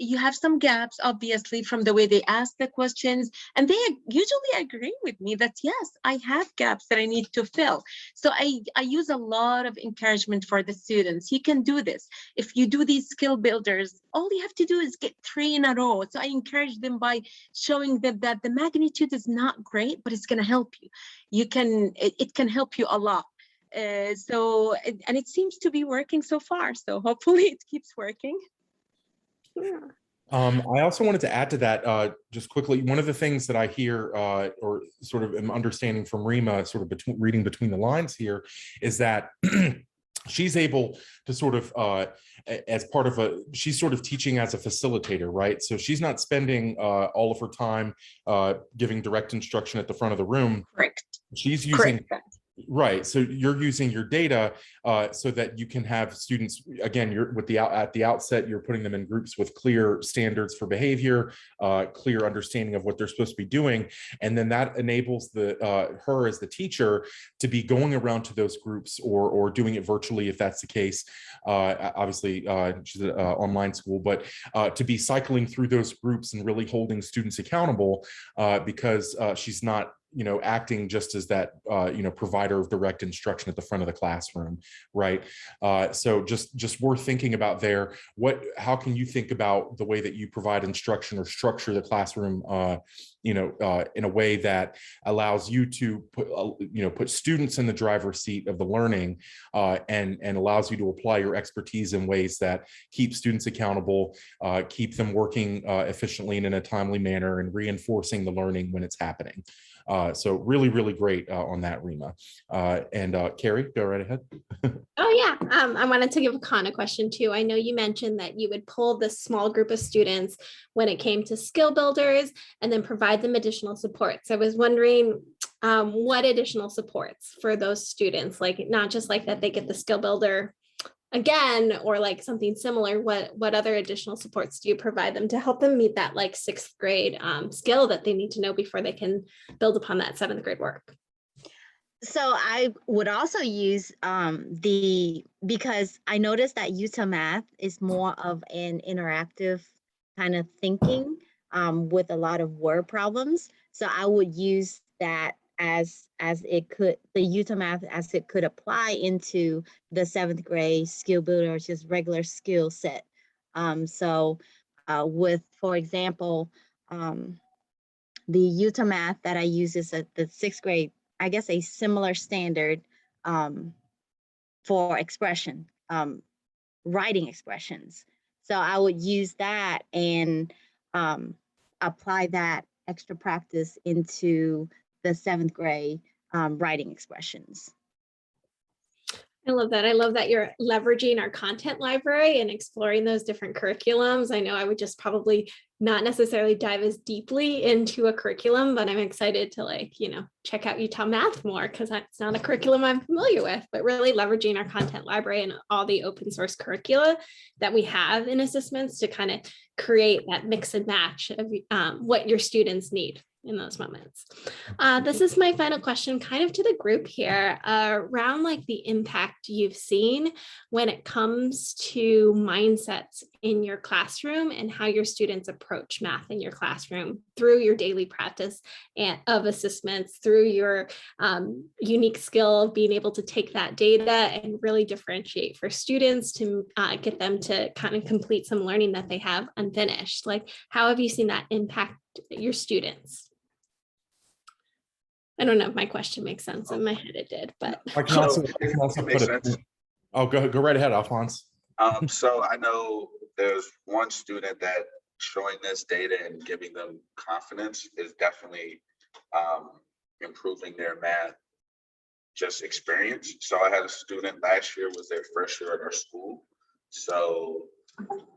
you have some gaps, obviously, from the way they ask the questions, and they usually agree with me that, yes, I have gaps that I need to fill. So I use a lot of encouragement for the students. You can do this. If you do these skill builders, all you have to do is get 3 in a row. So I encourage them by showing them that the magnitude is not great, but it's going to help you. It can help you a lot. And it seems to be working so far. So hopefully it keeps working. Yeah. I also wanted to add to that just quickly. One of the things that I hear or sort of am understanding from Rima, sort of reading between the lines here, is that she's able to sort of, as part of she's sort of teaching as a facilitator, right? So she's not spending all of her time giving direct instruction at the front of the room. Correct. She's using. Correct. Right. So you're using your data so that you can have students, again, you're at the outset, you're putting them in groups with clear standards for behavior, clear understanding of what they're supposed to be doing. And then that enables her as the teacher to be going around to those groups or doing it virtually if that's the case. Obviously, she's an online school, but to be cycling through those groups and really holding students accountable because she's not acting just as that, provider of direct instruction at the front of the classroom, right? So just worth thinking about there. How can you think about the way that you provide instruction or structure the classroom, in a way that allows you to put students in the driver's seat of the learning, and allows you to apply your expertise in ways that keep students accountable, keep them working efficiently and in a timely manner, and reinforcing the learning when it's happening. So really, really great on that, Rima. And Carrie, go right ahead. Oh yeah, I wanted to give a Khan a question too. I know you mentioned that you would pull this small group of students when it came to skill builders and then provide them additional supports. I was wondering what additional supports for those students, like not just like that they get the skill builder again or like something similar. What other additional supports do you provide them to help them meet that like 6th grade skill that they need to know before they can build upon that 7th grade work? So I would also use because I noticed that Utah Math is more of an interactive kind of thinking with a lot of word problems. So I would use that as it could, the Utah Math as it could apply into the 7th grade skill builder, or just regular skill set. With, for example, the Utah Math that I use is at the 6th grade, I guess a similar standard for expression, writing expressions. So I would use that and apply that extra practice into the 7th grade writing expressions. I love that. I love that you're leveraging our content library and exploring those different curriculums. I know I would just probably not necessarily dive as deeply into a curriculum, but I'm excited to check out Utah Math more because it's not a curriculum I'm familiar with, but really leveraging our content library and all the open source curricula that we have in ASSISTments to kind of create that mix and match of what your students need. in those moments. This is my final question kind of to the group here around like the impact you've seen when it comes to mindsets in your classroom and how your students approach math in your classroom through your daily practice of assessments, through your unique skill of being able to take that data and really differentiate for students to get them to kind of complete some learning that they have unfinished. Like, how have you seen that impact your students? I don't know if my question makes sense. In my head it did, but I can also put sense. Oh, go right ahead, Alphonse. So I know there's one student that showing this data and giving them confidence is definitely improving their math just experience. So I had a student last year, was their first year at our school. So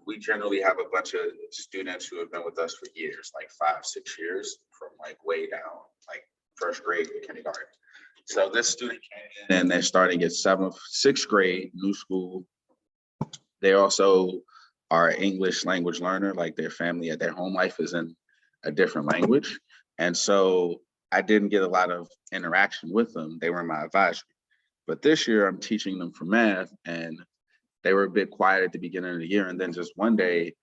we generally have a bunch of students who have been with us for years, like 5-6 years, from like way down, like first grade to kindergarten. So this student came in and they're starting at 6th grade, new school. They also are English language learner, like their family at their home life is in a different language. And so I didn't get a lot of interaction with them. They were in my advisory. But this year I'm teaching them for math, and they were a bit quiet at the beginning of the year. And then just one day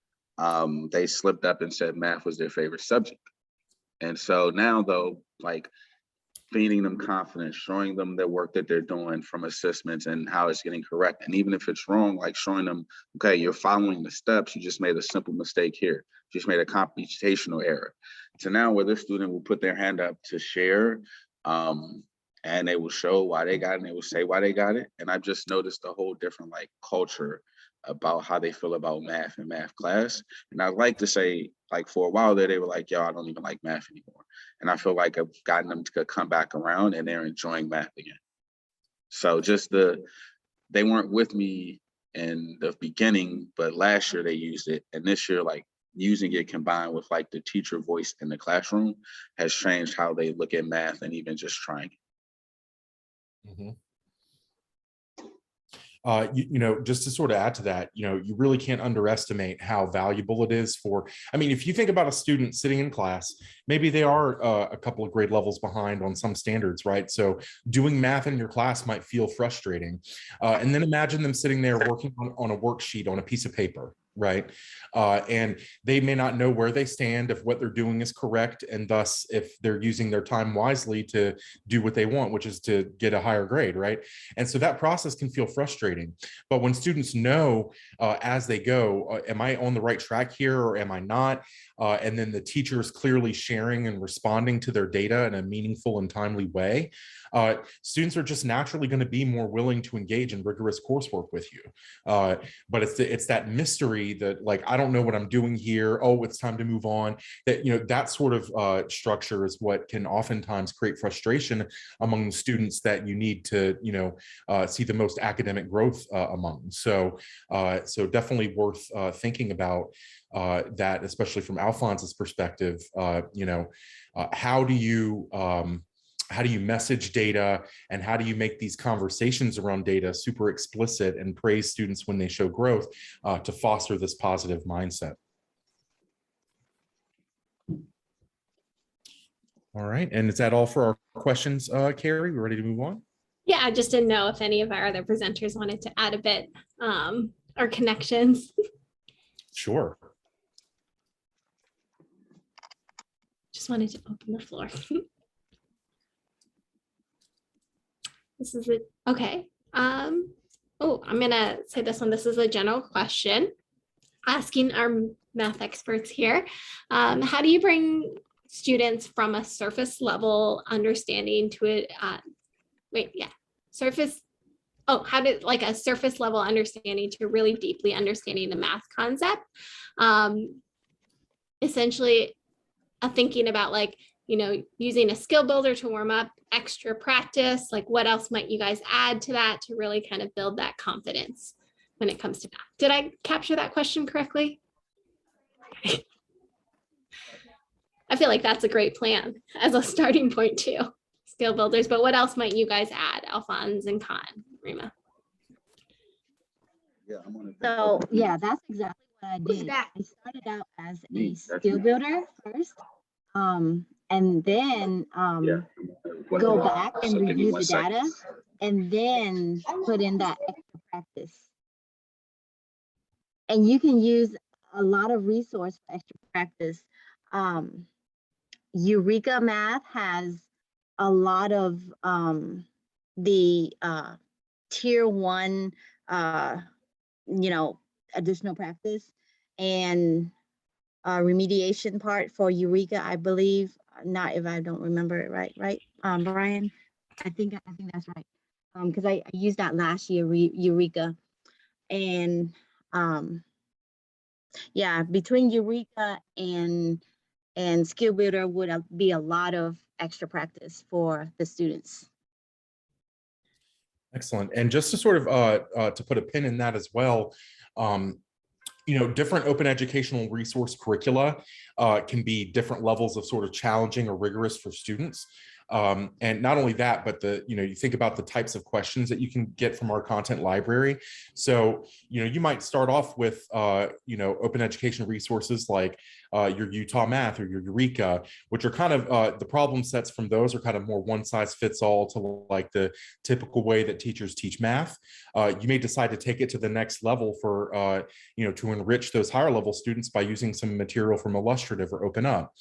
they slipped up and said math was their favorite subject. And so now though, like feeding them confidence, showing them the work that they're doing from assessments and how it's getting correct. And even if it's wrong, like showing them, okay, you're following the steps, you just made a simple mistake here. You just made a computational error. So now where this student will put their hand up to share, and they will show why they got it, and they will say why they got it. And I've just noticed a whole different like culture about how they feel about math and math class. And I'd like to say, like for a while there, they were like, yo, I don't even like math anymore. And I feel like I've gotten them to come back around and they're enjoying math again. So just they weren't with me in the beginning, but last year they used it. And this year, like using it combined with like the teacher voice in the classroom has changed how they look at math and even just trying it. Mm-hmm. You know, just to sort of add to that, you know, you really can't underestimate how valuable it is for, I mean, if you think about a student sitting in class, maybe they are a couple of grade levels behind on some standards, right? So doing math in your class might feel frustrating. And then imagine them sitting there working on a worksheet on a piece of paper, right? And they may not know where they stand, if what they're doing is correct, and thus if they're using their time wisely to do what they want, which is to get a higher grade, right? And so that process can feel frustrating. But when students know as they go, am I on the right track here or am I not? And then the teacher is clearly sharing and responding to their data in a meaningful and timely way, students are just naturally going to be more willing to engage in rigorous coursework with you. But it's that mystery that, like, I don't know what I'm doing here. Oh, it's time to move on. That, you know, that sort of structure is what can oftentimes create frustration among the students that you need to, you know, see the most academic growth among. So definitely worth thinking about that, especially from Alphonse's perspective. You know, how do you message data, and how do you make these conversations around data super explicit and praise students when they show growth to foster this positive mindset? All right, and is that all for our questions, Carrie? We're ready to move on? Yeah, I just didn't know if any of our other presenters wanted to add a bit or connections. Sure. Just wanted to open the floor. This is it. Okay. Oh, I'm gonna say this one. This is a general question asking our math experts here. How do you bring students from a surface level understanding to it? How did like a surface level understanding to really deeply understanding the math concept? Essentially, thinking about, like, you know, using a skill builder to warm up, extra practice, like what else might you guys add to that to really kind of build that confidence when it comes to math? Did I capture that question correctly? I feel like that's a great plan as a starting point too, skill builders, but what else might you guys add, Alphonse and Khan, Rima? So yeah, that's exactly what I did. I started out as a skill builder first. and then go back and So give me review 1 the second. data, and then put in that extra practice. And you can use a lot of resource for extra practice. Eureka Math has a lot of the tier 1, additional practice and remediation part for Eureka, I believe. Not if I don't remember it right, Brian? I think that's right. Because I used that last year, Eureka. And yeah, between Eureka and Skill Builder would be a lot of extra practice for the students. Excellent. And just to sort of to put a pin in that as well, different open educational resource curricula can be different levels of sort of challenging or rigorous for students. And not only that, but you think about the types of questions that you can get from our content library. So, you might start off with, open education resources like your Utah Math or your Eureka, which are kind of the problem sets from those are kind of more one size fits all to like the typical way that teachers teach math. You may decide to take it to the next level for, to enrich those higher level students by using some material from Illustrative or Open Up.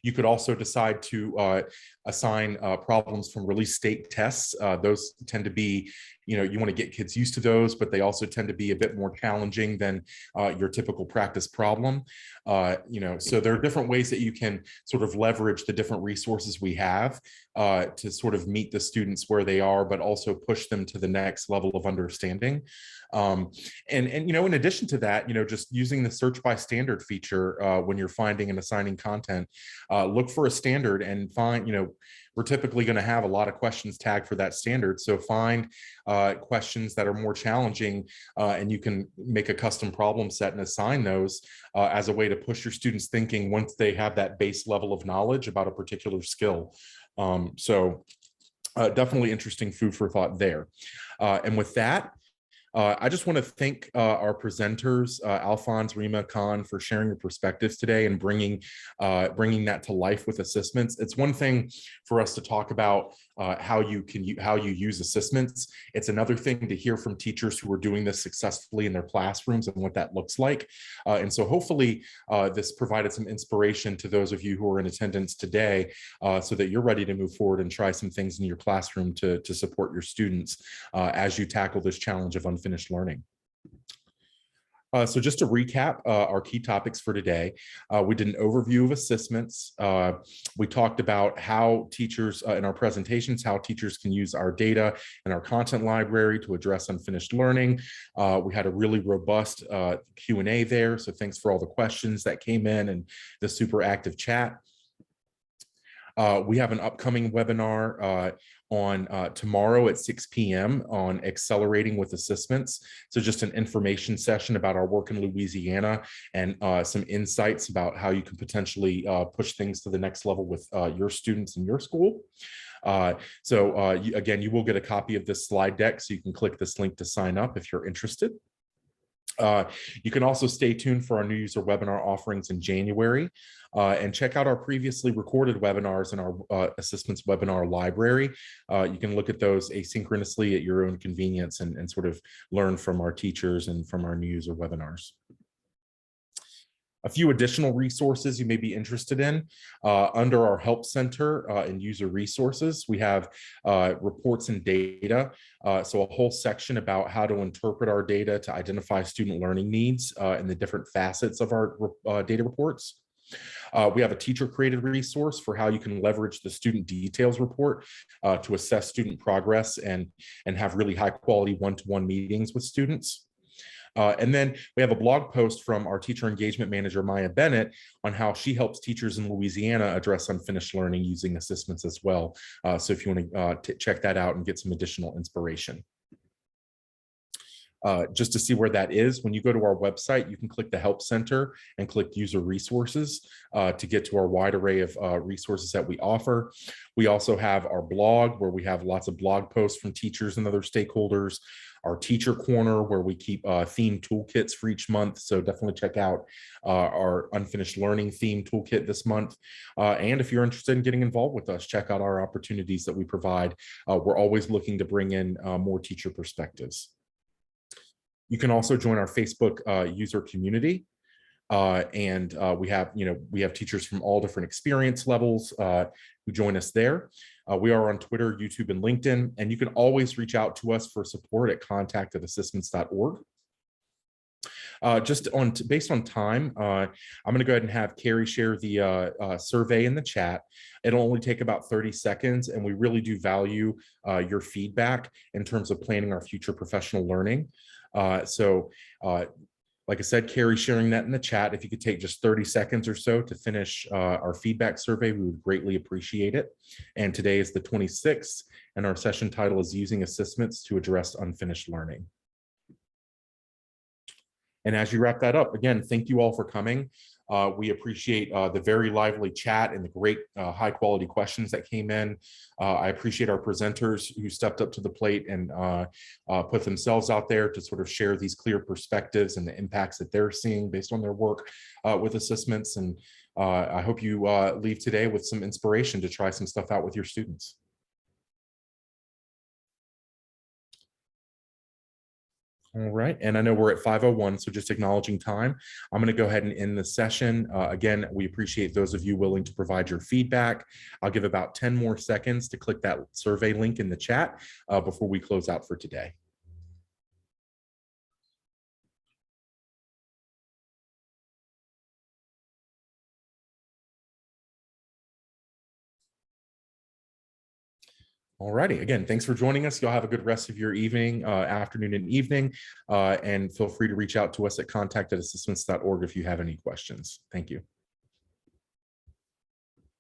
You could also decide to assign problems from release state tests. Those tend to be, you want to get kids used to those, but they also tend to be a bit more challenging than your typical practice problem. So there are different ways that you can sort of leverage the different resources we have to sort of meet the students where they are, but also push them to the next level of understanding. In addition to that, just using the search by standard feature when you're finding and assigning content, look for a standard and find, we're typically going to have a lot of questions tagged for that standard. So find questions that are more challenging and you can make a custom problem set and assign those as a way to push your students' thinking once they have that base level of knowledge about a particular skill. Definitely interesting food for thought there. And with that, I just want to thank our presenters, Alphonse, Rima, Khan, for sharing your perspectives today and bringing that to life with ASSISTments. It's one thing for us to talk about how you use ASSISTments. It's another thing to hear from teachers who are doing this successfully in their classrooms and what that looks like. And so hopefully this provided some inspiration to those of you who are in attendance today so that you're ready to move forward and try some things in your classroom to support your students as you tackle this challenge of unfinished learning. So just to recap our key topics for today, we did an overview of ASSISTments. We talked about how teachers, in our presentations, how teachers can use our data and our content library to address unfinished learning. We had a really robust Q&A there, so thanks for all the questions that came in and the super active chat. We have an upcoming webinar on tomorrow at 6 p.m. on accelerating with ASSISTments. So just an information session about our work in Louisiana and some insights about how you can potentially push things to the next level with your students in your school. Again, you will get a copy of this slide deck, so you can click this link to sign up if you're interested. You can also stay tuned for our new user webinar offerings in January and check out our previously recorded webinars in our ASSISTments webinar library. You can look at those asynchronously at your own convenience and sort of learn from our teachers and from our new user webinars. A few additional resources you may be interested in. Under our Help Center and User Resources, we have reports and data. So a whole section about how to interpret our data to identify student learning needs and the different facets of our data reports. We have a teacher-created resource for how you can leverage the student details report to assess student progress and have really high-quality one-to-one meetings with students. And then we have a blog post from our teacher engagement manager, Maya Bennett, on how she helps teachers in Louisiana address unfinished learning using ASSISTments as well. So if you want to check that out and get some additional inspiration. Just to see where that is, when you go to our website, you can click the Help Center and click User Resources to get to our wide array of resources that we offer. We also have our blog, where we have lots of blog posts from teachers and other stakeholders, our Teacher Corner, where we keep theme toolkits for each month. So definitely check out our Unfinished Learning theme toolkit this month. And if you're interested in getting involved with us, check out our opportunities that we provide. We're always looking to bring in more teacher perspectives. You can also join our Facebook user community. We have teachers from all different experience levels who join us there. We are on Twitter, YouTube, and LinkedIn, and you can always reach out to us for support at contact@assistments.org. Based on time, I'm going to go ahead and have Carrie share the survey in the chat. It'll only take about 30 seconds, and we really do value your feedback in terms of planning our future professional learning. Like I said, Carrie sharing that in the chat. If you could take just 30 seconds or so to finish our feedback survey, we would greatly appreciate it. And today is the 26th, and our session title is Using Assistments to Address Unfinished Learning. And as you wrap that up, again, thank you all for coming. We appreciate the very lively chat and the great high quality questions that came in. I appreciate our presenters who stepped up to the plate and put themselves out there to sort of share these clear perspectives and the impacts that they're seeing based on their work with assessments. And I hope you leave today with some inspiration to try some stuff out with your students. All right, and I know we're at 5:01, so just acknowledging time. I'm going to go ahead and end the session. Again, we appreciate those of you willing to provide your feedback. I'll give about 10 more seconds to click that survey link in the chat before we close out for today. All righty. Again, thanks for joining us. Y'all have a good rest of your evening, afternoon, and evening. And feel free to reach out to us at contact@assistments.org if you have any questions. Thank you.